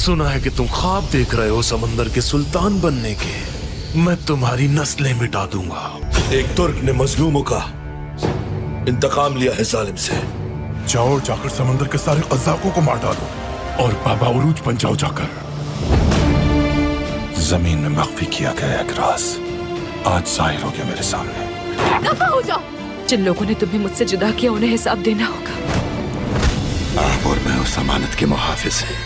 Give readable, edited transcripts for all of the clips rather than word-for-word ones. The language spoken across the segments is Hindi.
सुना है कि तुम ख्वाब देख रहे हो समंदर के सुल्तान बनने के। मैं तुम्हारी नस्लें मिटा दूंगा। एक तुर्क ने मजलूमों का इंतकाम लिया है जालिम से। जाओ जाकर समंदर के सारे कज़ाकों को मार डालो और बाबा उरूज बन जाओ जाकर। जमीन में मख्फी किया गया एक राज आज जाहिर हो गया मेरे सामने। दफा हो जाओ। जिन लोगों ने तुम्हें मुझसे जुदा किया उन्हें हिसाब देना होगा। आप और मैं उस अमानत के मुहाफिज हैं।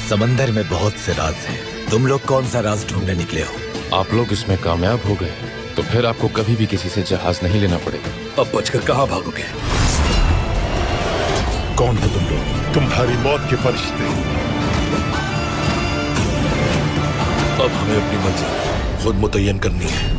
समंदर में बहुत से राज हैं। तुम लोग कौन सा राज ढूंढने निकले हो? आप लोग इसमें कामयाब हो गए तो फिर आपको कभी भी किसी से जहाज नहीं लेना पड़ेगा। अब बचकर कहाँ भागोगे? कौन हो तुम लोग? तुम्हारी मौत के फरिश्ते। अब हमें अपनी मंजिल खुद मुतय्यन करनी है।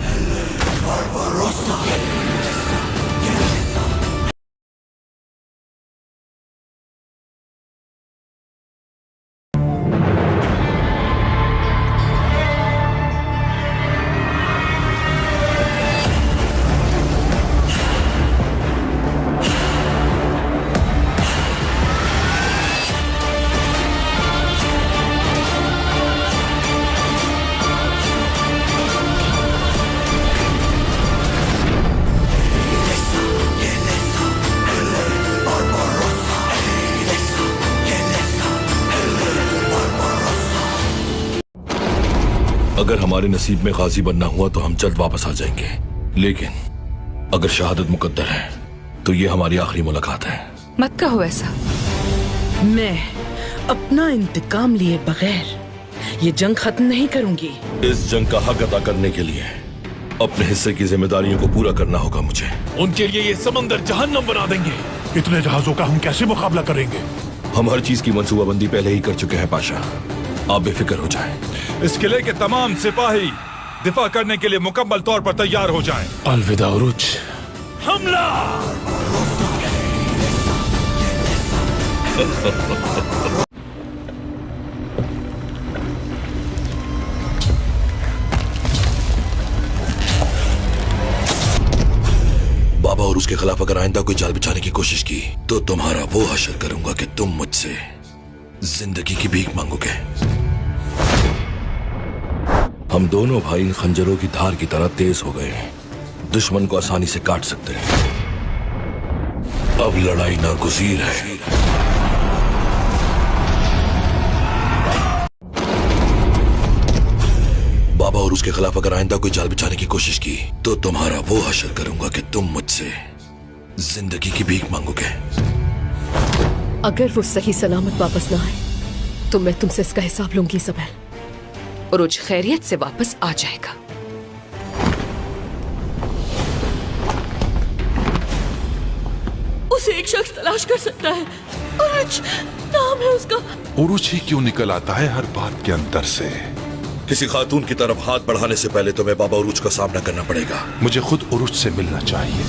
अगर हमारे नसीब में गाजी बनना हुआ तो हम जल्द वापस आ जाएंगे, लेकिन अगर शहादत मुकद्दर है तो ये हमारी आखिरी मुलाकात है। मत कहो ऐसा। मैं अपना इंतकाम लिए बगैर ये जंग खत्म नहीं करूंगी। इस जंग का हक अदा करने के लिए अपने हिस्से की जिम्मेदारियों को पूरा करना होगा मुझे। उनके लिए ये समंदर जहन्नम बना देंगे। इतने जहाजों का हम कैसे मुकाबला करेंगे? हम हर चीज की मंसूबाबंदी पहले ही कर चुके हैं पाशा, आप बेफिक्र हो जाएं। इस किले के तमाम सिपाही दिफा करने के लिए मुकम्मल तौर पर तैयार हो जाएं। अलविदा उरूज। हमला! बाबा और उसके खिलाफ अगर आइंदा कोई जाल बिछाने की कोशिश की तो तुम्हारा वो हशर करूंगा कि तुम मुझसे जिंदगी की भीख मांगोगे। हम दोनों भाई इन खंजरों की धार की तरह तेज हो गए हैं, दुश्मन को आसानी से काट सकते हैं। अब लड़ाई नागुज़ीर है। बाबा और उसके खिलाफ अगर आइंदा कोई जाल बिछाने की कोशिश की तो तुम्हारा वो हशर करूंगा कि तुम मुझसे जिंदगी की भीख मांगोगे। अगर वो सही सलामत वापस ना आए तो मैं तुमसे इसका हिसाब लूंगी सबेल। उरूज खैरियत से वापस आ जाएगा। उसे एक शख्स तलाश कर सकता है। उरूज नाम है उसका। उरूज ही क्यों निकल आता है हर बात के अंदर से? किसी खातून की तरफ हाथ बढ़ाने से पहले तुम्हें बाबा उरूज का सामना करना पड़ेगा। मुझे खुद उरूज से मिलना चाहिए।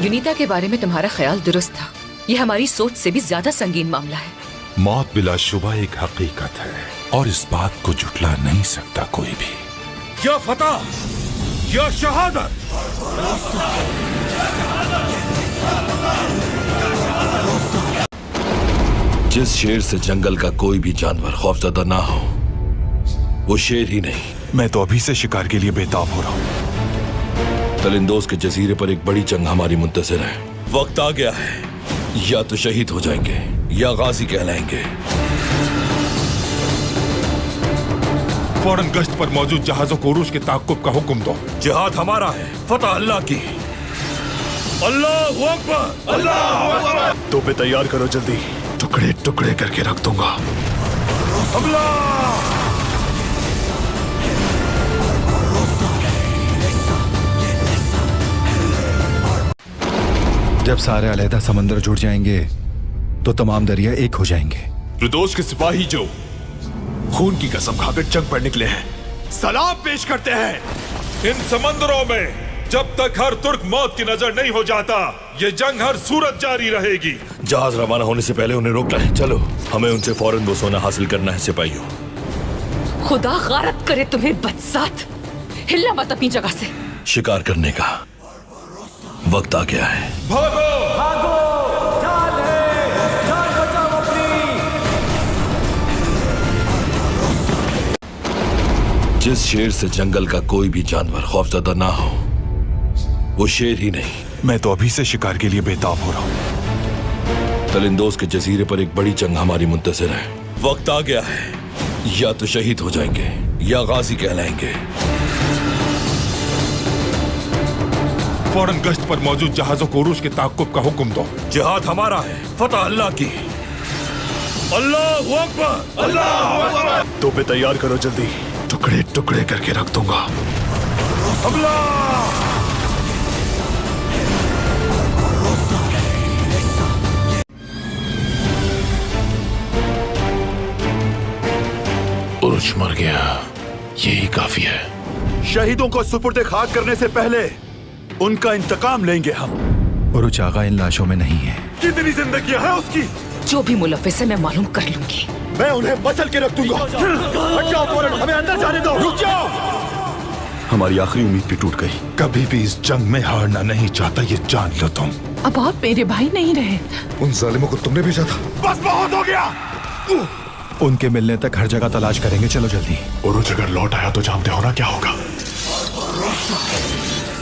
यूनिता के बारे में तुम्हारा ख्याल दुरुस्त था। यह हमारी सोच से भी ज्यादा संगीन मामला है। मौत बिलाशुबा एक हकीकत है और इस बात को झुठला नहीं सकता कोई भी। क्या फतह, क्या शहादत। जिस शेर से जंगल का कोई भी जानवर खौफजदा ना हो वो शेर ही नहीं। मैं तो अभी से शिकार के लिए बेताब हो रहा हूँ। तलिंदोज के जजीरे पर एक बड़ी जंग हमारी मुंतज़िर है। वक्त आ गया है, या तो शहीद हो जाएंगे या गाजी कहलाएंगे। फौरन गश्त पर मौजूद जहाजों को उरूज के ताक़ुब का हुक्म दो। जिहाद हमारा है, फतह अल्लाह की। अल्लाहु अकबर, अल्लाहु अकबर। तो भी तैयार करो जल्दी, टुकड़े टुकड़े करके रख दूंगा। हमला! जब सारे अलहदा समंदर जुड़ जाएंगे तो तमाम दरिया एक हो जाएंगे। रुदोस के सिपाही जो खून की कसम खाकर जंग पर निकले हैं, सलाम पेश करते हैं। इन समंदरों में जब तक हर तुर्क मौत की नजर नहीं हो जाता ये जंग हर सूरत जारी रहेगी। जहाज रवाना होने से पहले उन्हें रोकना है। चलो, हमें उनसे फौरन वो सोना हासिल करना है सिपाहियों। खुदा गारत करे तुम्हें बदसात। हिलना मत अपनी जगह से। शिकार करने का वक्त आ गया है। भागो! भागो! जिस शेर से जंगल का कोई भी जानवर खौफजदा ना हो, वो शेर ही नहीं। मैं तो अभी से शिकार के लिए बेताब हो रहा हूँ। तलिंदोज के जजीरे पर एक बड़ी जंग हमारी मुंतज़िर है। वक्त आ गया है, या तो शहीद हो जाएंगे या गाजी कहलाएंगे। फौरन गश्त पर मौजूद जहाजों को उरूज के ताक़ुब का हुक्म दो। जिहाद हमारा है, फतह अल्लाह की। अल्लाहू अकबर, अल्लाहू अकबर। तो पे तैयार करो जल्दी, टुकड़े टुकड़े करके रख दूंगा। हमला! उरुच मर गया, यही काफी है। शहीदों को सुपुर्द खाक करने से पहले उनका इंतकाम लेंगे हम। उरुच आगा इन लाशों में नहीं है। कितनी जिंदगी है उसकी? जो भी मुलव्विस है मैं मालूम कर लूंगी। मैं उन्हें मसल के रख दूंगा। हट जाओ फौरन, हमें अंदर जाने दो। रुक जाओ। हमारी आखिरी उम्मीद भी टूट गई। कभी भी इस जंग में हारना नहीं चाहता, ये जान लो तुम। अब और मेरे भाई नहीं रहे। उन जालिमों को तुमने भेजा था। बस बहुत हो गया। उनके मिलने तक हर जगह तलाश करेंगे। चलो जल्दी। उरुच अगर लौट आया तो जानते हो ना क्या होगा।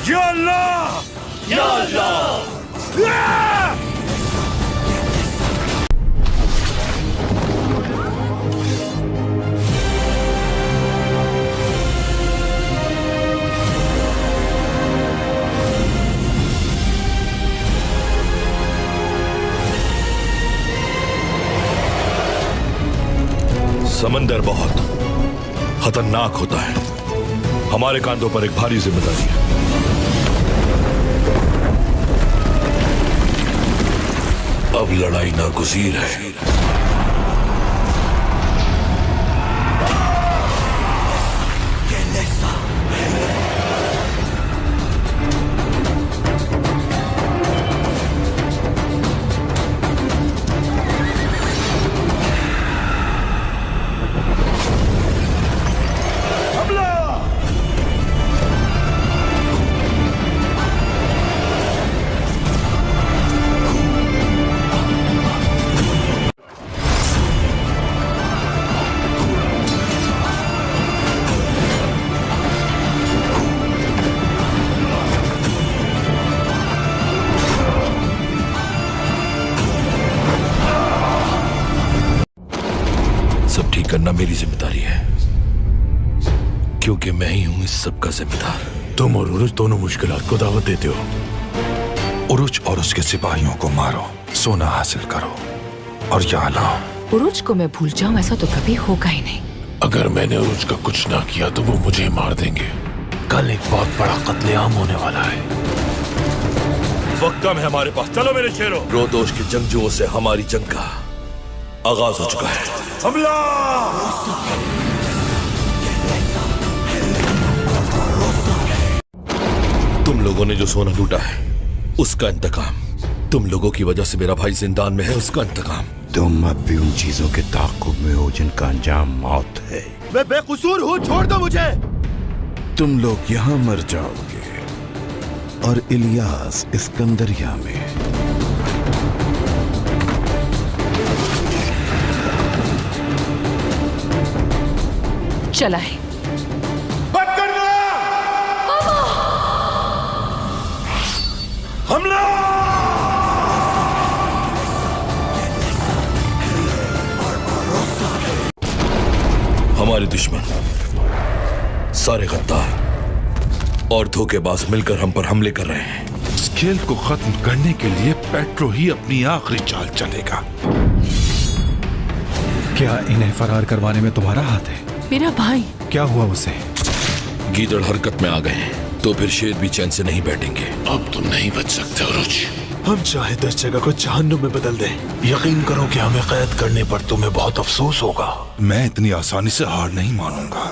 या अल्लाह! या अल्लाह! समंदर बहुत खतरनाक होता है। हमारे कांधों पर एक भारी जिम्मेदारी है। अब लड़ाई नागुज़ीर है। सब ठीक करना मेरी जिम्मेदारी है, क्योंकि मैं ही हूं इस सब का जिम्मेदार। तुम और उरुच दोनों मुश्किलात को दावत देते हो। उरुच और उसके सिपाहियों को मारो, सोना हासिल करो और यहाँ लाओ। उरुच को मैं भूल जाऊं ऐसा तो कभी होगा ही नहीं। अगर मैंने उरुच का कुछ ना किया तो वो मुझे मार देंगे। कल एक बहुत बड़ा कत्लेआम होने वाला है। वक्त कम है हमारे पास। चलो मेरे शेरों। रोदोश के जंगजुओं से हमारी जंग का आगाज हो चुका है। हमला! तुम लोगों ने जो सोना लूटा है उसका इंतकाम, तुम लोगों की वजह से मेरा भाई जिंदान में है, उसका इंतकाम। तुम अब भी उन चीजों के ताक़ुब में हो जिनका अंजाम मौत है। मैं बेकसूर हूँ, छोड़ दो मुझे। तुम लोग यहाँ मर जाओगे और इलियास इस्कंदरिया में। चला है। हमला! हमारे दुश्मन सारे गद्दार और धोखेबाज मिलकर हम पर हमले कर रहे हैं। इस खेल को खत्म करने के लिए पेट्रो ही अपनी आखिरी चाल चलेगा। क्या इन्हें फरार करवाने में तुम्हारा हाथ है? मेरा भाई क्या हुआ उसे? गीदड़ हरकत में आ गए हैं तो फिर शेर भी चैन से नहीं बैठेंगे। अब तुम नहीं बच सकते उरुच। हम चाहे तो इस जगह को जहन्नुम में बदल दें। यकीन करो कि हमें कैद करने पर तुम्हें बहुत अफसोस होगा। मैं इतनी आसानी से हार नहीं मानूंगा।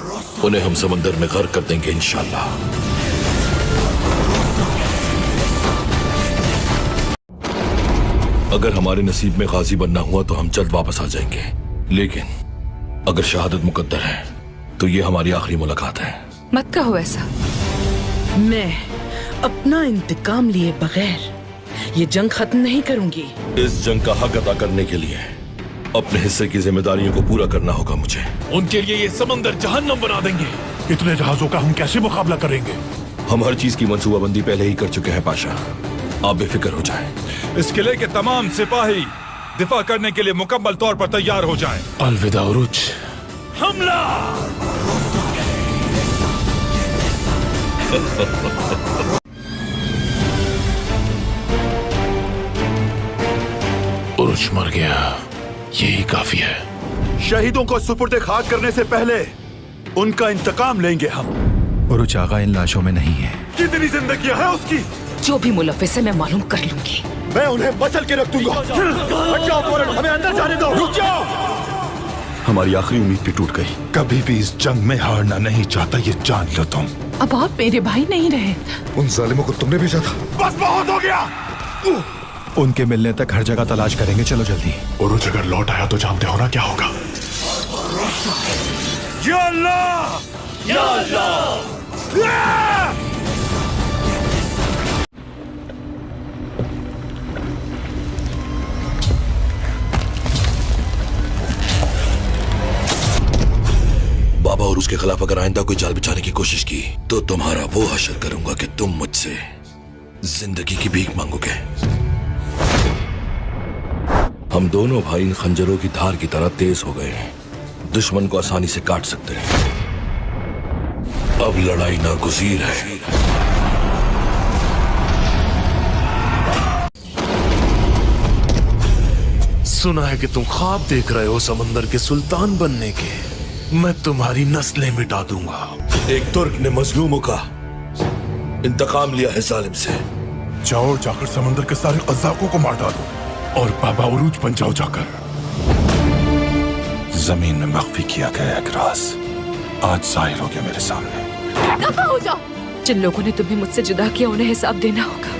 उन्हें हम समंदर में गर्क कर देंगे इंशाल्लाह। अगर हमारे नसीब में गाजी बनना हुआ तो हम जल्द वापस आ जाएंगे, लेकिन अगर शहादत मुकद्दर है तो ये हमारी आखिरी मुलाकात है। मत कहो ऐसा। मैं अपना इंतकाम लिए बगैर ये जंग खत्म नहीं करूंगी। इस जंग का हक अदा करने के लिए अपने हिस्से की जिम्मेदारियों को पूरा करना होगा मुझे। उनके लिए ये समंदर जहन्नम बना देंगे। इतने जहाजों का हम कैसे मुकाबला करेंगे? हम हर चीज की मंसूबाबंदी पहले ही कर चुके हैं पाशा। आप बेफिक्र हो जाएं। इस किले के तमाम सिपाही दिफा करने के लिए मुकम्मल तौर पर तैयार हो जाएं। अलविदा उरुज। हमला! उरुज मर गया, यही काफी है। शहीदों को सुपुर्दे खाक करने से पहले उनका इंतकाम लेंगे हम। उरुज आगा इन लाशों में नहीं है। कितनी जिंदगियां हैं उसकी? जो भी मुलव्विस है मैं मालूम कर लूंगी। मैं उन्हें मसल के रख दूंगा। हट जाओ फौरन, हमें अंदर जाने दो। रुक जाओ। हमारी आखिरी उम्मीद भी टूट गई। कभी भी इस जंग में हारना नहीं चाहता, ये जान लो तुम। अब आप मेरे भाई नहीं रहे। उन जालिमों को तुमने भेजा था। बस बहुत हो गया। उनके मिलने तक हर जगह तलाश करेंगे। चलो जल्दी। उरुज अगर लौट आया तो जानते हो ना क्या होगा। या अल्लाह! या अल्लाह! बाबा और उसके खिलाफ अगर आइंदा कोई जाल बिछाने की कोशिश की तो तुम्हारा वो हशर करूंगा कि तुम मुझसे जिंदगी की भीख मांगोगे। हम दोनों भाई इन खंजरों की धार की तरह तेज हो गए हैं, दुश्मन को आसानी से काट सकते हैं। अब लड़ाई नागुज़ीर है। सुना है कि तुम ख्वाब देख रहे हो समंदर के सुल्तान बनने के। मैं तुम्हारी नस्लें मिटा दूंगा। एक तुर्क ने मजलूमों का इंतकाम लिया है जालिम से। जाओ, जाकर समंदर के सारे कज़ाकों को मार डालो और बाबा उरूज बन जाओ जाकर। जमीन में मख्फी किया गया एक राज आज जाहिर हो गया मेरे सामने। दफा हो जाओ। जिन लोगों ने तुम्हें मुझसे जुदा किया उन्हें हिसाब देना होगा।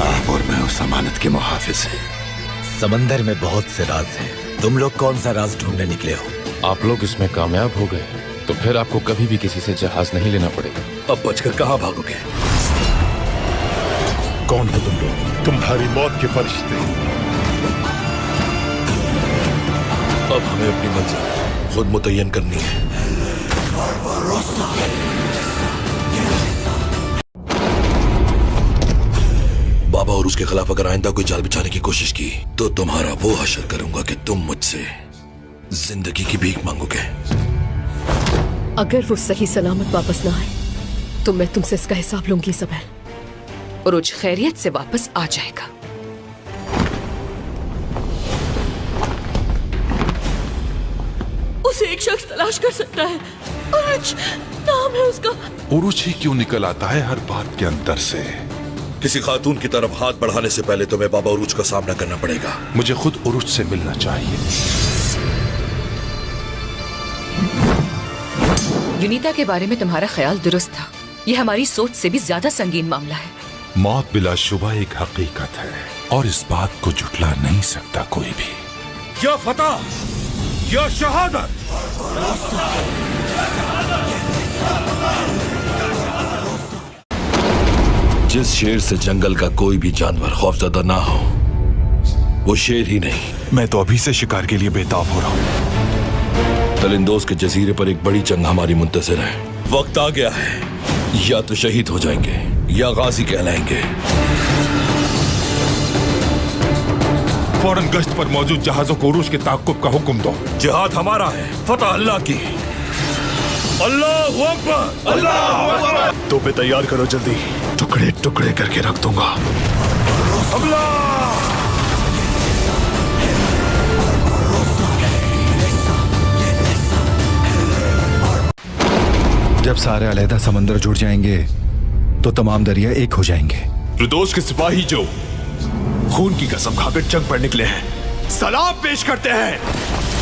आप और मैं उस अमानत के मुहाफिज हैं। समंदर में बहुत से राज हैं। तुम लोग कौन सा राज ढूंढने निकले हो? आप लोग इसमें कामयाब हो गए तो फिर आपको कभी भी किसी से जहाज नहीं लेना पड़ेगा। अब बचकर कहां भागोगे? कौन हो तुम लोग? तुम्हारी मौत के फरिश्ते। अब हमें अपनी मंजिल खुद मुतय्यन करनी है। बाबा और उसके खिलाफ अगर आइंदा कोई जाल बिछाने की कोशिश की तो तुम्हारा वो हशर करूंगा कि तुम मुझसे जिंदगी की भीख मांगोगे। अगर वो सही सलामत वापस ना आए तो मैं तुमसे इसका हिसाब लूंगी सबेल। उरुज खैरियत से वापस आ जाएगा। उसे एक शख्स तलाश कर सकता है। उरुज नाम है उसका। उरुज ही क्यों निकल आता है हर बात के अंदर से? किसी खातून की तरफ हाथ बढ़ाने से पहले तुम्हें बाबा उरुज का सामना करना पड़ेगा। मुझे खुद उरुज से मिलना चाहिए। यूनिता के बारे में तुम्हारा ख्याल दुरुस्त था। यह हमारी सोच से भी ज्यादा संगीन मामला है। मौत बिलाशुबा एक हकीकत है और इस बात को झुठला नहीं सकता कोई भी। या फतह, या शहादत। जिस शेर से जंगल का कोई भी जानवर खौफजदा ना हो वो शेर ही नहीं। मैं तो अभी से शिकार के लिए बेताब हो रहा हूँ। तलिंदोज के जजीरे पर एक बड़ी जंग हमारी मुंतज़िर है। वक्त आ गया है, या तो शहीद हो जाएंगे या गाजी कहलाएंगे। फौरन गश्त पर मौजूद जहाजों को उरूज के ताक़ुब का हुक्म दो। जिहाद हमारा है, फतह अल्लाह की। अल्लाहु अकबर, अल्लाहु अकबर। तो पे तैयार करो जल्दी, टुकड़े टुकड़े करके रख दूंगा। हमला! जब सारे अलहदा समंदर जुड़ जाएंगे तो तमाम दरिया एक हो जाएंगे। रुदोस के सिपाही जो खून की कसम खाकर जंग पर निकले हैं, सलाम पेश करते हैं।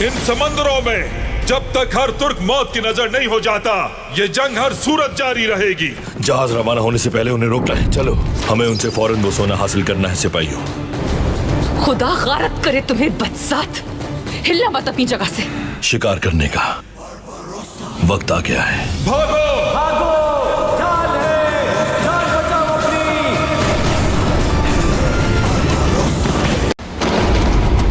इन समंदरों में जब तक हर तुर्क मौत की नजर नहीं हो जाता ये जंग हर सूरत जारी रहेगी। जहाज रवाना होने से पहले उन्हें रोक लाएं। चलो, हमें उनसे फौरन वो सोना हासिल करना है सिपाहियों। खुदा गारत करे तुम्हें बदसात। हिलना मत अपनी जगह से। शिकार करने का वक्त आ गया है। भागो!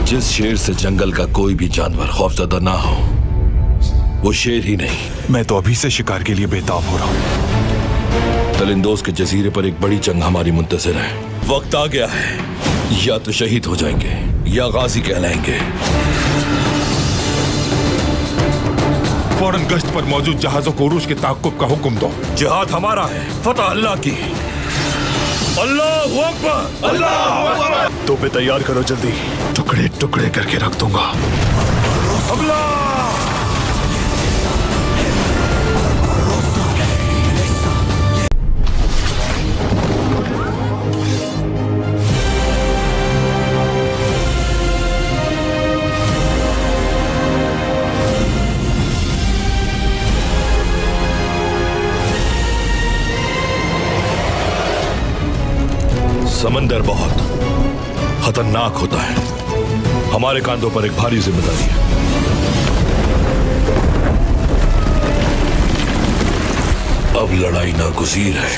जिस शेर से जंगल का कोई भी जानवर खौफजदा ना हो वो शेर ही नहीं। मैं तो अभी से शिकार के लिए बेताब हो रहा हूँ। तलिंदोज के जजीरे पर एक बड़ी जंग हमारी मुंतज़िर है। वक्त आ गया है, या तो शहीद हो जाएंगे या गाजी कहलाएंगे। फौरन गश्त पर मौजूद जहाजों को उरूज के ताक़ुब का हुक्म दो। जिहाद हमारा है, फतह अल्लाह की। अल्लाहू अकबर, अल्लाहू अकबर। तो पे तैयार करो जल्दी, टुकड़े टुकड़े करके रख दूंगा। हमला! समंदर बहुत खतरनाक होता है। हमारे कांधों पर एक भारी जिम्मेदारी है। अब लड़ाई नागुज़ीर है।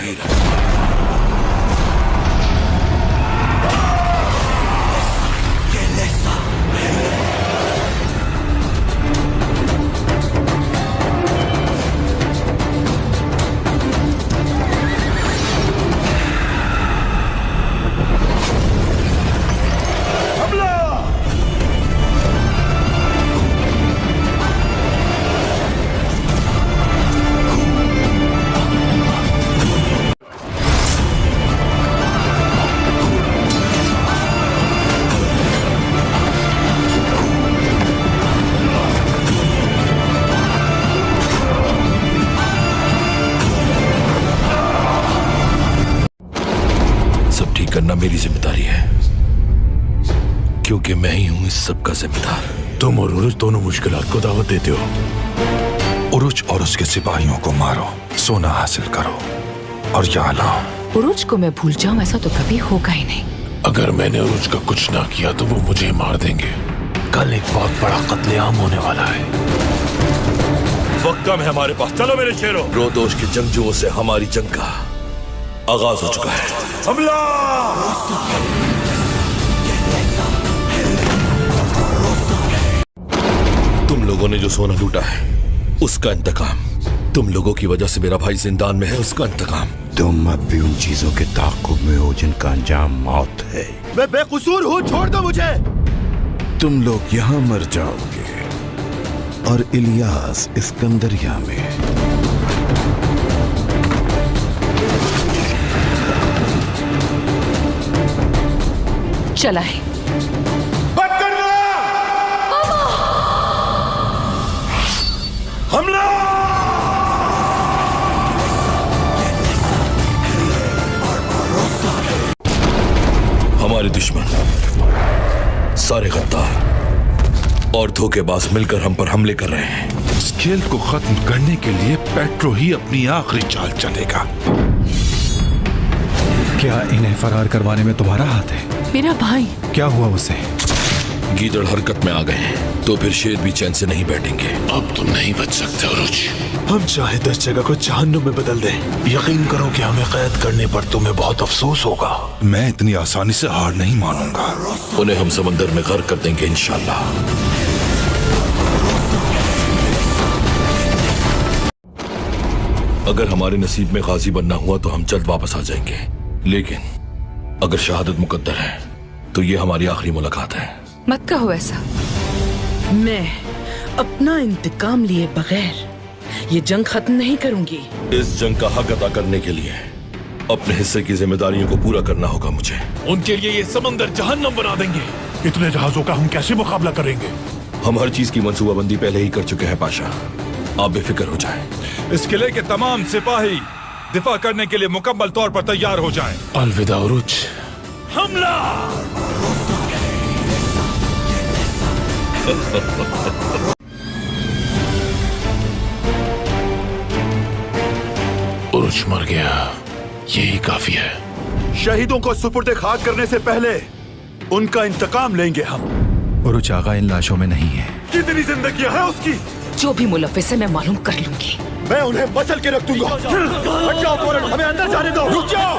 करना मेरी जिम्मेदारी है, क्योंकि मैं ही हूं इस सब का जिम्मेदार। तुम और उरुज दोनों मुश्किलात को दावत देते हो। उरुज और उसके सिपाहियों को मारो, सोना हासिल करो और यहाँ लाओ। उरुज को मैं भूल जाऊं ऐसा तो कभी होगा ही नहीं। अगर मैंने उरुज का कुछ ना किया तो वो मुझे मार देंगे। कल एक बहुत बड़ा कत्लेआम होने वाला है। वक्त कम है हमारे पास। चलो मेरे शेरों, रोदोश के जंगजुओं से हमारी जंग का आगाज हो चुका है। हमला! तुम लोगों ने जो सोना लूटा है उसका इंतकाम, तुम लोगों की वजह से मेरा भाई जिंदान में है, उसका इंतकाम। तुम अब भी उन चीजों के ताक़ुब में हो जिनका अंजाम मौत है। मैं बेकसूर हूँ, छोड़ दो मुझे। तुम लोग यहाँ मर जाओगे और इलियास इस्कंदरिया में। चला है। हमला! हमारे दुश्मन सारे गद्दार और धोखेबाज मिलकर हम पर हमले कर रहे हैं। इस खेल को खत्म करने के लिए पेट्रो ही अपनी आखिरी चाल चलेगा। क्या इन्हें फरार करवाने में तुम्हारा हाथ है? मेरा भाई। क्या हुआ उसे? गीदड़ हरकत में आ गए हैं तो फिर शेर भी चैन से नहीं बैठेंगे। अब तुम नहीं बच सकते उरुज। हम चाहे 10 जगह को जहन्नुम में बदल दें, यकीन करो कि हमें कैद करने पर तुम्हें बहुत अफसोस होगा। मैं इतनी आसानी से हार नहीं मानूंगा। उन्हें हम समंदर में गर्क कर देंगे इंशाल्लाह। अगर हमारे नसीब में गाजी बनना हुआ तो हम जल्द वापस आ जाएंगे, लेकिन अगर शहादत मुकद्दर है तो ये हमारी आखिरी मुलाकात है। मत कहो ऐसा। मैं अपना इंतकाम लिए बगैर ये जंग खत्म नहीं करूंगी। इस जंग का हक अदा करने के लिए अपने हिस्से की जिम्मेदारियों को पूरा करना होगा मुझे। उनके लिए ये समंदर जहन्नम बना देंगे। इतने जहाजों का हम कैसे मुकाबला करेंगे? हम हर चीज की मंसूबाबंदी पहले ही कर चुके हैं पाशा, आप बेफिक्र हो जाएं। इस किले के तमाम सिपाही दिफा करने के लिए मुकम्मल तौर पर तैयार हो जाएं। अलविदा उरुज। हमला! उरुज मर गया, यही काफी है। शहीदों को सुपुर्दे खाक करने से पहले उनका इंतकाम लेंगे हम। उरुज आगा इन लाशों में नहीं है। कितनी जिंदगियां हैं उसकी? जो भी मुलव्विस है मैं मालूम कर लूंगी। मैं उन्हें मसल के रख दूंगा। हट जाओ फौरन, हमें अंदर जाने दो। रुक जाओ।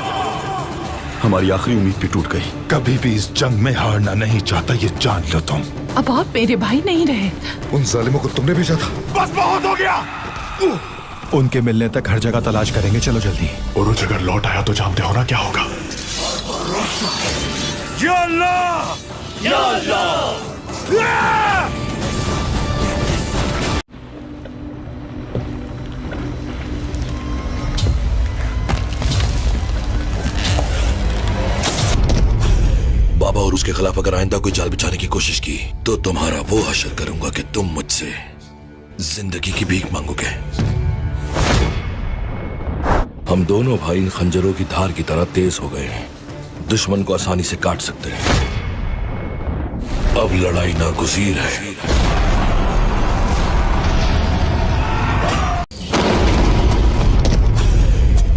हमारी आखिरी उम्मीद भी टूट गई। कभी भी इस जंग में हारना नहीं चाहता, ये जान लो तुम। अब आप मेरे भाई नहीं रहे। उन जालिमों को तुमने भेजा था। बस बहुत हो गया। उनके मिलने तक हर जगह तलाश करेंगे, चलो जल्दी। उरुज अगर लौट आया तो जानते हो ना क्या होगा। या अल्लाह! या अल्लाह! बाबा और उसके खिलाफ अगर आइंदा कोई जाल बिछाने की कोशिश की तो तुम्हारा वो हशर करूंगा कि तुम मुझसे जिंदगी की भीख मांगोगे। हम दोनों भाई इन खंजरों की धार की तरह तेज हो गए हैं, दुश्मन को आसानी से काट सकते हैं। अब लड़ाई नागुज़ीर है।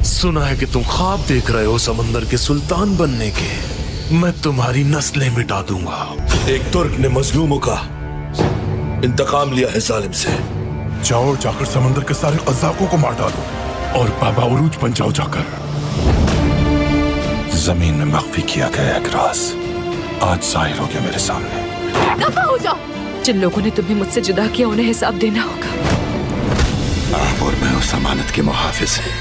सुना है कि तुम ख्वाब देख रहे हो समंदर के सुल्तान बनने के। मैं तुम्हारी नस्लें मिटा दूंगा। एक तुर्क ने मजलूमों का इंतकाम लिया है जालिम से। जाओ जाकर समंदर के सारे कज़ाकों को मार डालो और बाबा उरूज बन जाओ जाकर। जमीन में मख्फी किया गया एक राज आज जाहिर हो गया मेरे सामने। दफा हो जाओ। जिन लोगों ने तुम्हें मुझसे जुदा किया उन्हें हिसाब देना होगा। आप और मैं उस अमानत के मुहाफिज हैं।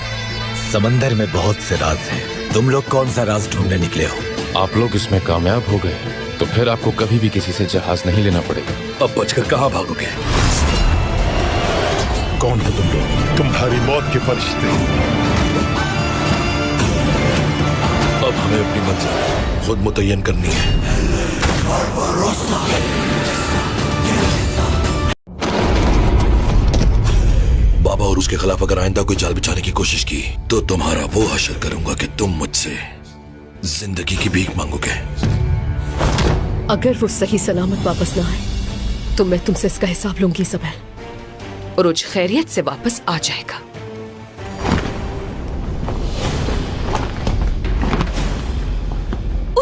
समंदर में बहुत से राज हैं। तुम लोग कौन सा राज ढूंढने निकले हो? आप लोग इसमें कामयाब हो गए तो फिर आपको कभी भी किसी से जहाज नहीं लेना पड़ेगा। अब बचकर कहाँ भागोगे? कौन हो तुम लोग? तुम्हारी मौत के फरिश्ते। अब हमें अपनी मंजिल खुद मुतय्यन करनी है। बाबा और उसके खिलाफ अगर आइंदा कोई जाल बिछाने की कोशिश की तो तुम्हारा वो हशर करूंगा कि तुम मुझसे जिंदगी की भीख मांगोगे। अगर वो सही सलामत वापस ना आए तो मैं तुमसे इसका हिसाब लूंगी सबेल। और उज खैरियत से वापस आ जाएगा।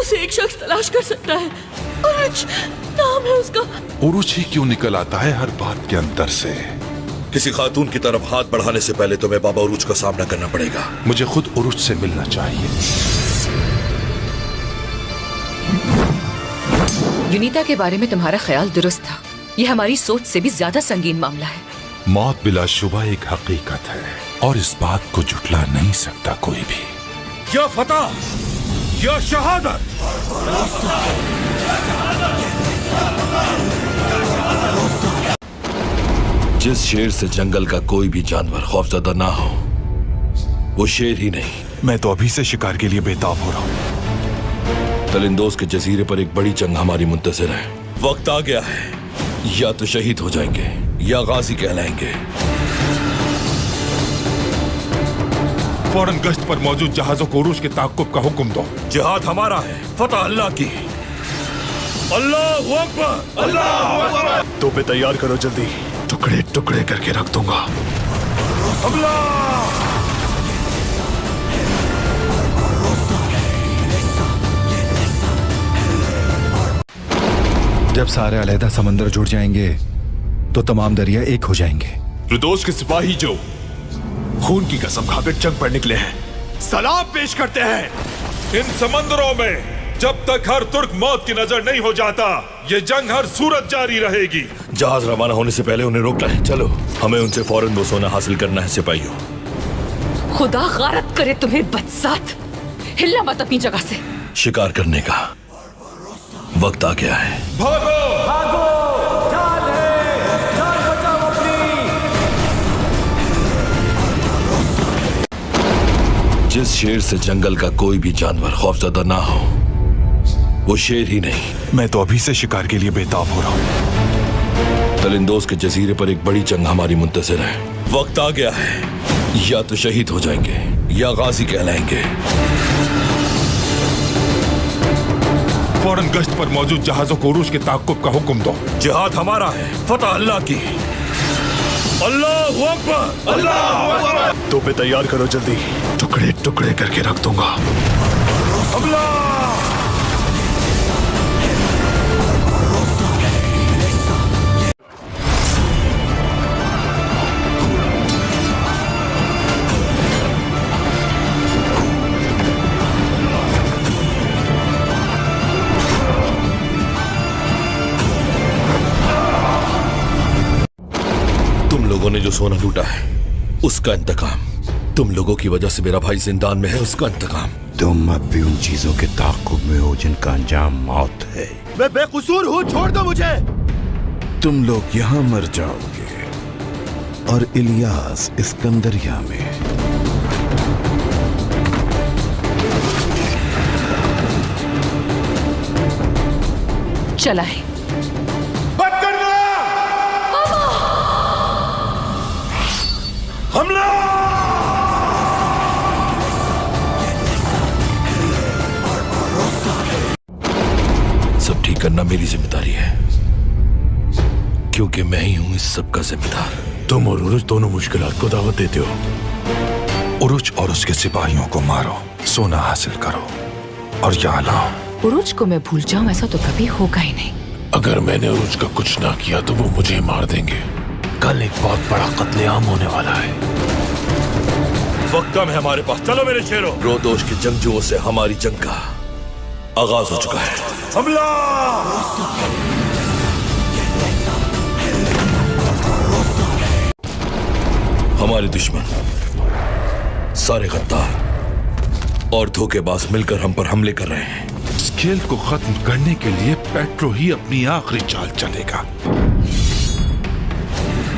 उसे एक शख्स तलाश कर सकता है। उरुज नाम है उसका। उरुज ही क्यों निकल आता है हर बात के अंदर से? किसी खातून की तरफ हाथ बढ़ाने से पहले तुम्हें बाबा उरुज का सामना करना पड़ेगा। मुझे खुद उरुज से मिलना चाहिए। यूनिता के बारे में तुम्हारा ख्याल दुरुस्त था। यह हमारी सोच से भी ज्यादा संगीन मामला है। मौत बिलाशुबा एक हकीकत है और इस बात को झुठला नहीं सकता कोई भी। या फतह, या शहादत। जिस शेर से जंगल का कोई भी जानवर खौफजदा ना हो वो शेर ही नहीं। मैं तो अभी से शिकार के लिए बेताब हो रहा हूँ। तलिंदोज के जजीरे पर एक बड़ी जंग हमारी मुंतज़िर है। वक्त आ गया है, या तो शहीद हो जाएंगे या गाजी कहलाएंगे। फौरन गश्त पर मौजूद जहाजों को उरूज के ताक़ुब का हुक्म दो। जिहाद हमारा है, फतह अल्लाह की। अल्लाहु अकबर, अल्लाहु अकबर। तो पे तैयार करो जल्दी, टुकड़े टुकड़े करके रख दूंगा। हमला! जब सारे अलहदा समंदर जुड़ जाएंगे तो तमाम दरिया एक हो जाएंगे। रुदोस के सिपाही जो खून की कसम खाकर जंग पर निकले हैं, सलाम पेश करते हैं। इन समंदरों में जब तक हर तुर्क मौत की नजर नहीं हो जाता ये जंग हर सूरत जारी रहेगी। जहाज रवाना होने से पहले उन्हें रोक लाएं। चलो, हमें उनसे फौरन वो सोना हासिल करना है सिपाहियों। खुदा गारत करे तुम्हें बदसात। हिलना मत अपनी जगह से। शिकार करने का वक्त आ गया है। भागो! भागो! जान है! जान बचाओ अपनी! जिस शेर से जंगल का कोई भी जानवर खौफजदा ना हो वो शेर ही नहीं। मैं तो अभी से शिकार के लिए बेताब हो रहा हूँ। तलिंदोज के जजीरे पर एक बड़ी जंग हमारी मुंतज़िर है। वक्त आ गया है, या तो शहीद हो जाएंगे या गाजी कहलाएंगे। फौरन गश्त पर मौजूद जहाजों को उरूज के ताक़ुब का हुक्म दो। जिहाद हमारा है, फतह अल्लाह की। अल्लाहु अकबर, अल्लाहु अकबर। तो पे तैयार करो जल्दी, टुकड़े टुकड़े करके रख दूंगा। हमला! लोगों ने जो सोना लूटा है उसका इंतकाम, तुम लोगों की वजह से मेरा भाई जिंदान में है उसका इंतकाम। तुम अब भी उन चीजों के ताक़ुब में हो जिनका अंजाम मौत है। मैं बेकसूर हूँ, छोड़ दो मुझे। तुम लोग यहाँ मर जाओगे और इलियास इस्कंदरिया में। चला है। बंद करना! हमला! सब ठीक करना मेरी जिम्मेदारी है, क्योंकि मैं ही हूं इस सब का जिम्मेदार। तुम और उरुज दोनों मुश्किलात को दावत देते हो। उरुज और उसके सिपाहियों को मारो, सोना हासिल करो और यहाँ लाओ। उरुज को मैं भूल जाऊं ऐसा तो कभी होगा ही नहीं। अगर मैंने उरुज का कुछ ना किया तो वो मुझे मार देंगे। कल एक बहुत बड़ा कत्लेआम होने वाला है। वक्त कम है हमारे पास, चलो मेरे शेरों। रोदोश के जंगजुओं से हमारी जंग का आगाज हो चुका है। हमला! हमारे दुश्मन सारे गद्दार और धोखेबाज मिलकर हम पर हमले कर रहे हैं। इस खेल को खत्म करने के लिए पेट्रो ही अपनी आखिरी चाल चलेगा।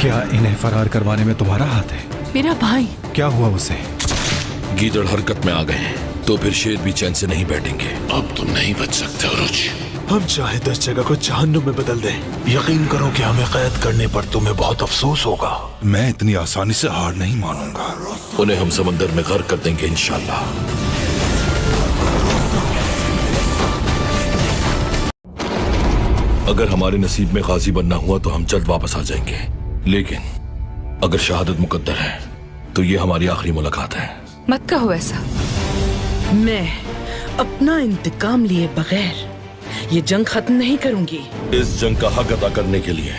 क्या इन्हें फरार करवाने में तुम्हारा हाथ है? मेरा भाई। क्या हुआ उसे? गीदड़ हरकत में आ गए हैं तो फिर शेर भी चैन से नहीं बैठेंगे। अब तुम नहीं बच सकते उरुज। हम चाहे तो इस जगह को जहन्नुम में बदल दें। यकीन करो कि हमें कैद करने पर तुम्हें बहुत अफसोस होगा। मैं इतनी आसानी से हार नहीं मानूंगा। उन्हें हम समंदर में गर्क कर देंगे इंशाल्लाह। अगर हमारे नसीब में गाजी बनना हुआ तो हम जल्द वापस आ जाएंगे, लेकिन अगर शहादत मुकद्दर है तो ये हमारी आखिरी मुलाकात है। मत कहो ऐसा। मैं अपना इंतकाम लिए बगैर ये जंग खत्म नहीं करूंगी। इस जंग का हक अदा करने के लिए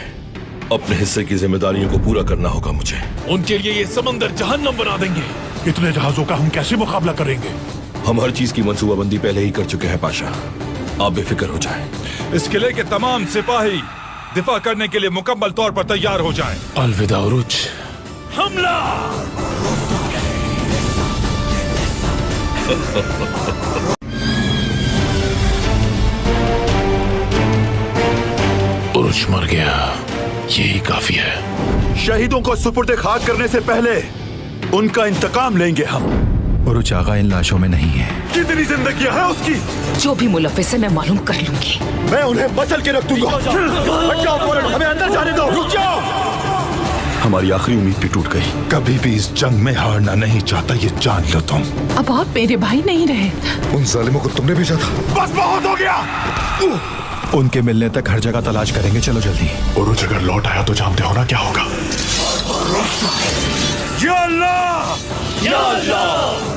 अपने हिस्से की जिम्मेदारियों को पूरा करना होगा मुझे। उनके लिए ये समंदर जहन्नम बना देंगे। इतने जहाजों का हम कैसे मुकाबला करेंगे? हम हर चीज की मंसूबाबंदी पहले ही कर चुके हैं पाशा, आप बेफिक्र हो जाएं। इस किले के तमाम सिपाही दिफा करने के लिए मुकम्मल तौर पर तैयार हो जाएं। अलविदा उरुज। हमला! उरुज मर गया, यही काफी है। शहीदों को सुपुर्द खाक करने से पहले उनका इंतकाम लेंगे हम। उरुज आगा इन लाशों में नहीं है। कितनी जिंदगियां हैं उसकी? जो भी मुलव्विस है मैं मालूम कर लूंगी। मैं उन्हें मसल के रख दूंगा। हमें अंदर जाने दो। रुक जाओ। हमारी आखिरी उम्मीद भी टूट गई। कभी भी इस जंग में हारना नहीं चाहता, ये जान लो तुम। अब और मेरे भाई नहीं रहे। उन जालिमों को तुमने भेजा था। बस बहुत हो गया। उनके मिलने तक हर जगह तलाश करेंगे, चलो जल्दी। उरुज अगर लौट आया तो जानते हो ना क्या होगा। या अल्लाह! या अल्लाह!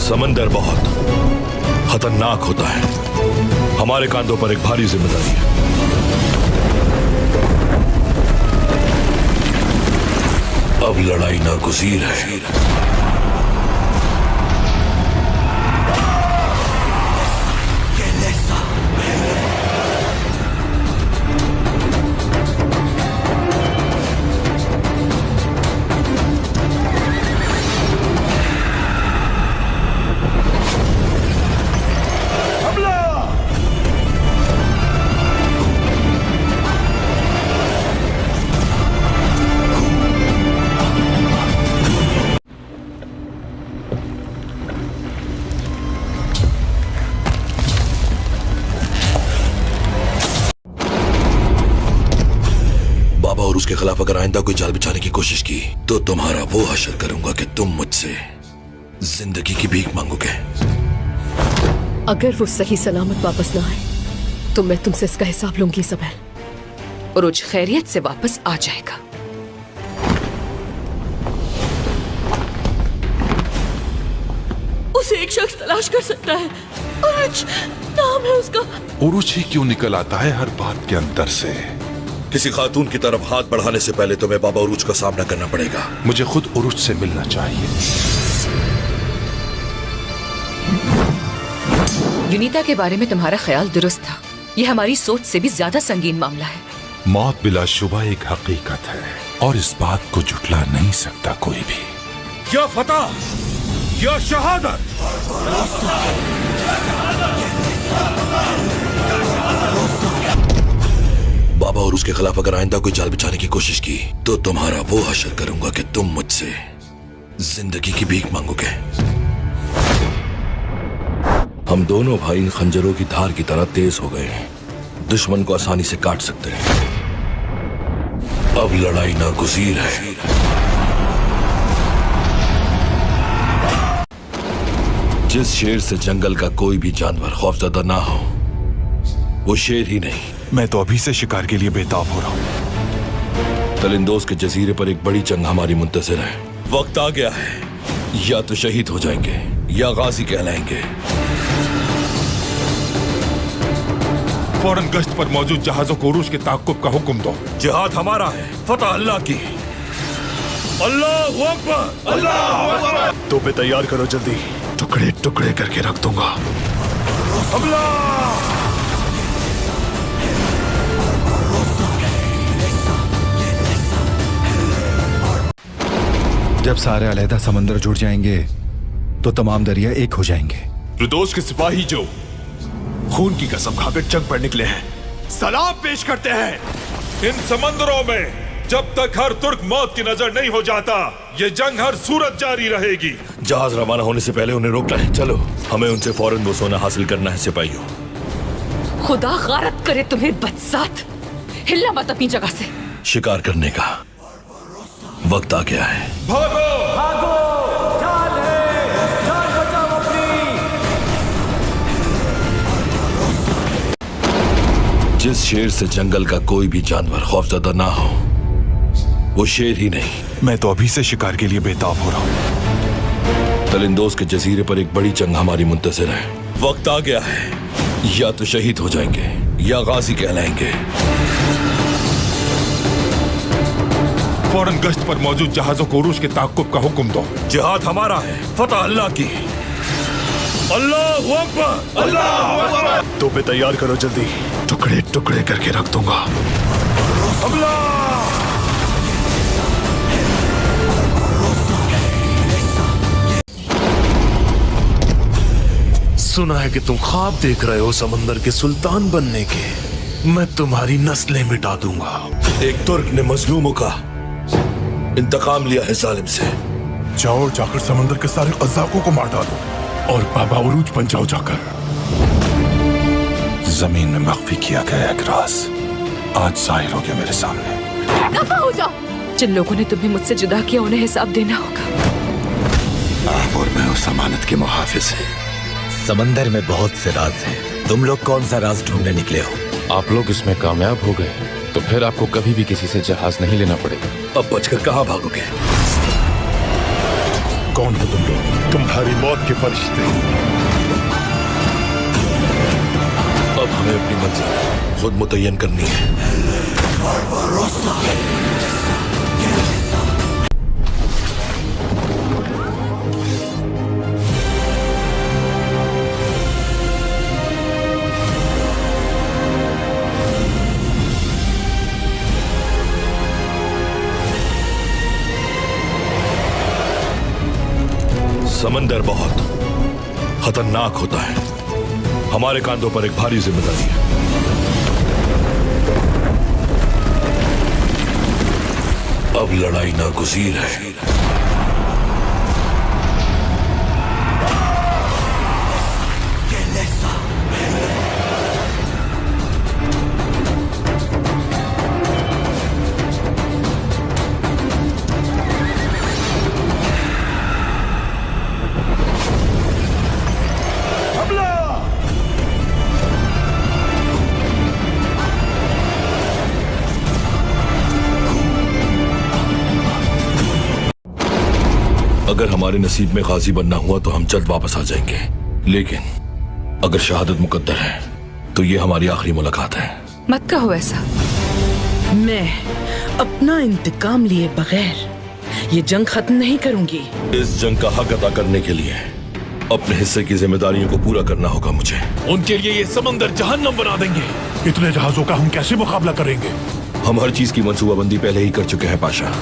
समंदर बहुत खतरनाक होता है, हमारे कांधों पर एक भारी जिम्मेदारी है। अब लड़ाई नागुज़ीर है। और उसके खिलाफ अगर आइंदा कोई जाल बिछाने की कोशिश की तो तुम्हारा वो हशर करूंगा कि तुम मुझसे जिंदगी की भीख मांगोगे। अगर वो सही सलामत वापस ना आए तो मैं तुमसे इसका हिसाब लूंगी सबेल। और उज खैरियत से वापस आ जाएगा। उसे एक शख्स तलाश कर सकता है। उरुज नाम नाम है उसका? उरुच ही क्यों निकल आता है हर बात के अंदर से? किसी खातून की तरफ हाथ बढ़ाने से पहले तुम्हें बाबा उरुच का सामना करना पड़ेगा। मुझे खुद उरुच से मिलना चाहिए। युनिता के बारे में तुम्हारा ख्याल दुरुस्त था। यह हमारी सोच से भी ज्यादा संगीन मामला है। मौत बिलाशुबा एक हकीकत है और इस बात को झुठला नहीं सकता कोई भी। क्या फतह, क्या शहादत। बाबा और उसके खिलाफ अगर आइंदा कोई जाल बिछाने की कोशिश की तो तुम्हारा वो हशर करूंगा कि तुम मुझसे जिंदगी की भीख मांगोगे। हम दोनों भाई इन खंजरों की धार की तरह तेज हो गए हैं, दुश्मन को आसानी से काट सकते हैं। अब लड़ाई नागुज़ीर है। जिस शेर से जंगल का कोई भी जानवर खौफजदा ना हो, वो शेर ही नहीं। मैं तो अभी से शिकार के लिए बेताब हो रहा हूँ। तलिंदोज के जजीरे पर एक बड़ी जंग हमारी मुंतज़िर है। वक्त आ गया है, या तो शहीद हो जाएंगे या गाजी कहलाएंगे। फौरन गश्त पर मौजूद जहाजों को उरूज के ताक़ुब का हुक्म दो। जिहाद हमारा है, फतह अल्लाह की। अल्लाहू अकबर, अल्लाहू अकबर। तो पे तैयार करो जल्दी, टुकड़े टुकड़े करके रख दूंगा। हमला! जब सारे अलहदा समंदर जुड़ जाएंगे तो तमाम दरिया एक हो जाएंगे। रुदोस के सिपाही जो खून की कसम खाकर जंग पर निकले हैं, सलाम पेश करते हैं। इन समंदरों में जब तक हर तुर्क मौत की नजर नहीं हो जाता, ये जंग हर सूरत जारी रहेगी। जहाज रवाना होने से पहले उन्हें रोकना है। चलो, हमें उनसे फौरन वो सोना हासिल करना है सिपाहियों। खुदा गारत करे तुम्हें बदसात, हिलना मत अपनी जगह से। शिकार करने का वक्त आ गया है। भागो! भागो! जान है! जान बचाओ अपनी! जिस शेर से जंगल का कोई भी जानवर खौफजदा ना हो, वो शेर ही नहीं। मैं तो अभी से शिकार के लिए बेताब हो रहा हूँ। तलिंदोज के जजीरे पर एक बड़ी जंग हमारी मुंतज़िर है। वक्त आ गया है, या तो शहीद हो जाएंगे या गाजी कहलाएंगे। फौरन गश्त पर मौजूद जहाजों को उरूज के ताक़ुब का हुक्म दो। जिहाद हमारा है, फतह अल्लाह की। अल्लाहू अकबर, अल्लाहू अकबर। तो पे तैयार करो जल्दी, टुकड़े टुकड़े करके रख दूंगा। हमला! सुना है कि तुम ख्वाब देख रहे हो समंदर के सुल्तान बनने के। मैं तुम्हारी नस्लें मिटा दूंगा। एक तुर्क ने मजलूमों का इंतकाम लिया है जालिम से। जाओ, जाकर समंदर के सारे कज़ाकों को मार डालो और बाबा उरूज बन जाओ जाकर। जमीन में मख्फी किया गया एक राज आज जाहिर हो गया मेरे सामने। दफा हो जाओ। जिन लोगों ने तुम्हें मुझसे जुदा किया उन्हें हिसाब देना होगा। और मैं उस अमानत के मुहाफिज है। समंदर में बहुत से राज हैं। तुम लोग कौन सा राज ढूंढने निकले हो? आप लोग इसमें कामयाब हो गए तो फिर आपको कभी भी किसी से जहाज नहीं लेना पड़ेगा। अब बचकर कहाँ भागोगे? कौन हो तुम लोग? तुम्हारी मौत के फरिश्ते। अब हमें अपनी मंजिल खुद मुतय्यन करनी है। समंदर बहुत खतरनाक होता है। हमारे कांधों पर एक भारी जिम्मेदारी है। अब लड़ाई नागुज़ीर है। अगर हमारे नसीब में गाजी बनना हुआ तो हम जल्द वापस आ जाएंगे, लेकिन अगर शहादत मुकद्दर है तो ये हमारी आखिरी मुलाकात है। मत कहो ऐसा। मैं अपना इंतकाम लिए बगैर ये जंग खत्म नहीं करूंगी। इस जंग का हक अदा करने के लिए अपने हिस्से की जिम्मेदारियों को पूरा करना होगा मुझे। उनके लिए ये समंदर जहन्नम बना देंगे। इतने जहाजों का हम कैसे मुकाबला करेंगे? हम हर चीज की मंसूबाबंदी पहले ही कर चुके हैं पाशा,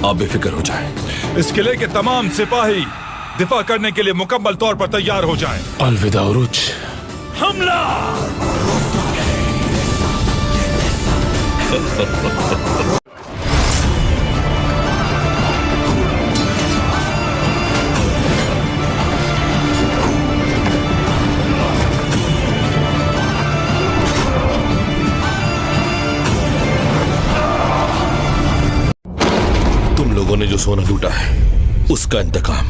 आप बेफिक्र हो जाएं। इस किले के तमाम सिपाही दिफा करने के लिए मुकम्मल तौर पर तैयार हो जाएं। अलविदा उरुज। हमला! तुम लोगों ने जो सोना लूटा है उसका इंतकाम,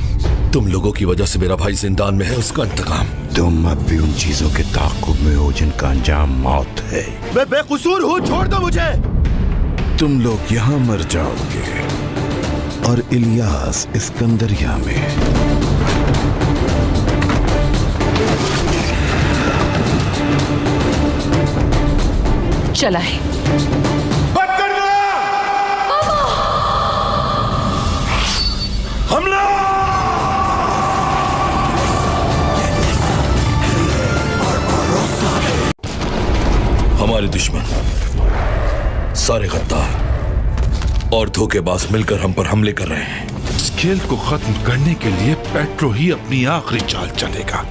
तुम लोगों की वजह से मेरा भाई जिंदान में है, उसका इंतकाम। तुम अब भी उन चीजों के ताक़ुब में हो जिनका अंजाम मौत है। मैं बेकसूर हूँ, छोड़ दो मुझे। तुम लोग यहाँ मर जाओगे और इलियास इस्कंदरिया में। चला है। हमला! हमारे दुश्मन सारे गद्दार और धोखेबाज मिलकर हम पर हमले कर रहे हैं। इस खेल को खत्म करने के लिए पेट्रो ही अपनी आखिरी चाल चलेगा।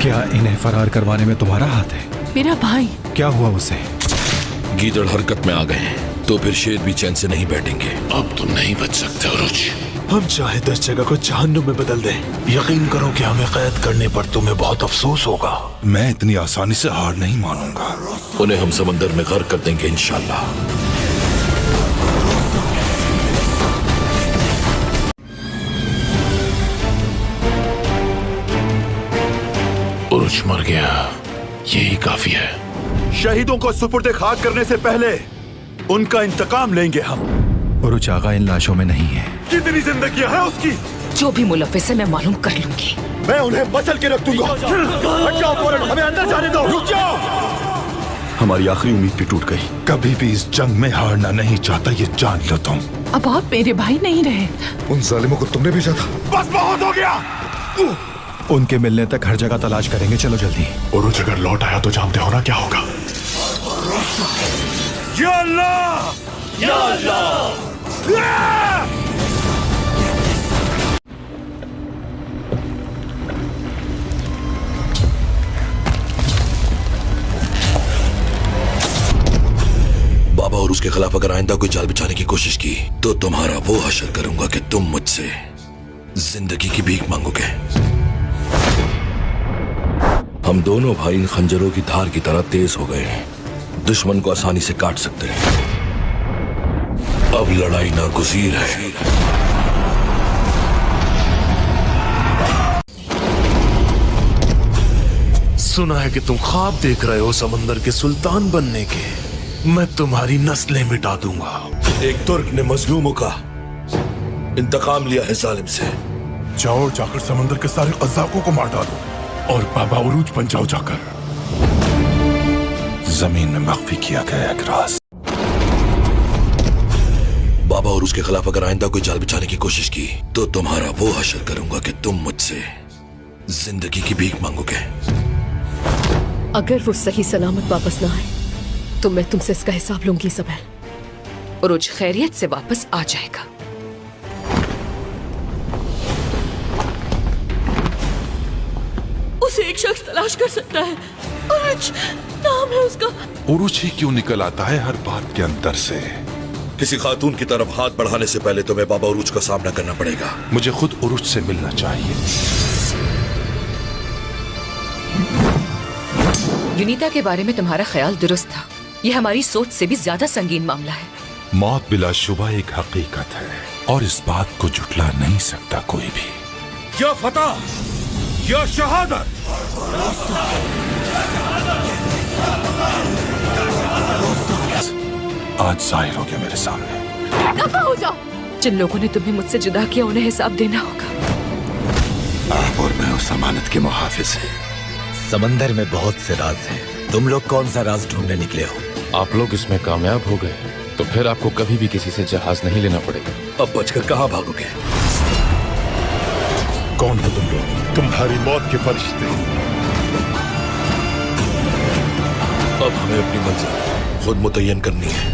क्या इन्हें फरार करवाने में तुम्हारा हाथ है? मेरा भाई। क्या हुआ उसे? गीदड़ हरकत में आ गए हैं तो फिर शेर भी चैन से नहीं बैठेंगे। अब तुम नहीं बच सकते उरुज। हम चाहे तो इस जगह को जहन्नुम में बदल दें। यकीन करो कि हमें कैद करने पर तुम्हें बहुत अफसोस होगा। मैं इतनी आसानी से हार नहीं मानूंगा। उन्हें हम समंदर में गर्क कर देंगे इंशाल्लाह। उरुज मर गया, यही काफी है। शहीदों को सुपुर्दे खाक करने से पहले उनका इंतकाम लेंगे हम। उरुज आगा इन लाशों में नहीं है। कितनी जिंदगी है उसकी? जो भी मुलव्विस है मैं मालूम कर लूंगी। मैं उन्हें मसल के रख दूंगा। हटाओ फौरन, हमें अंदर जाने दो। रुक जाओ। हमारी आखिरी उम्मीद भी टूट गई। कभी भी इस जंग में हारना नहीं चाहता, ये जान लो तुम। अब आप मेरे भाई नहीं रहे। उन जालिमों को तुमने भेजा था। बस बहुत हो गया। उनके मिलने तक हर जगह तलाश करेंगे। चलो जल्दी। उरुज अगर लौट आया तो जानते हो ना क्या होगा। या अल्लाह! या अल्लाह! बाबा और उसके खिलाफ अगर आइंदा कोई जाल बिछाने की कोशिश की तो तुम्हारा वो हशर करूंगा कि तुम मुझसे जिंदगी की भीख मांगोगे। हम दोनों भाई इन खंजरों की धार की तरह तेज हो गए हैं, दुश्मन को आसानी से काट सकते हैं। अब लड़ाई नागुज़ीर है। सुना है कि तुम ख्वाब देख रहे हो समंदर के सुल्तान बनने के। मैं तुम्हारी नस्लें मिटा दूंगा। एक तुर्क ने मजलूमों का इंतकाम लिया है जालिम से। जाओ, जाकर समंदर के सारे कज़्ज़ाकों को मार डालो और बाबा उरूज बन जाओ। जाकर जमीन में मख्फी किया गया एक राज। बाबा और उसके खिलाफ अगर आइंदा कोई जाल बिछाने की कोशिश की तो तुम्हारा वो हशर करूंगा कि तुम मुझसे जिंदगी की भीख मांगोगे। अगर वो सही सलामत वापस ना आए तो मैं तुमसे इसका हिसाब लूंगी सबेल। उरुज खैरियत से वापस आ जाएगा। उसे एक शख्स तलाश कर सकता है। उरुज नाम है उसका। उरूज ही क्यों निकल आता है हर बात के अंदर से? किसी खातून की तरफ हाथ बढ़ाने से पहले तुम्हें बाबा उरूज का सामना करना पड़ेगा। मुझे खुद उरूज से मिलना चाहिए। यूनिता के बारे में तुम्हारा ख्याल दुरुस्त था। यह हमारी सोच से भी ज्यादा संगीन मामला है। मौत बिलाशुबा एक हकीकत है और इस बात को झुठला नहीं सकता कोई भी। या फतह या शहादत। आज जाहिर हो गया मेरे सामने। दफा हो जाओ। जिन लोगों ने तुम्हें मुझसे जुदा किया उन्हें हिसाब देना होगा। आप और मैं उस अमानत के मुहाफिज हैं। समंदर में बहुत से राज हैं। तुम लोग कौन सा राज ढूंढने निकले हो? आप लोग इसमें कामयाब हो गए तो फिर आपको कभी भी किसी से जहाज नहीं लेना पड़ेगा। अब बचकर कहाँ भागोगे? कौन हो तुम लोग? तुम्हारी मौत के फरिश्ते। अब हमें अपनी मंजिल खुद मुतय्यन करनी है।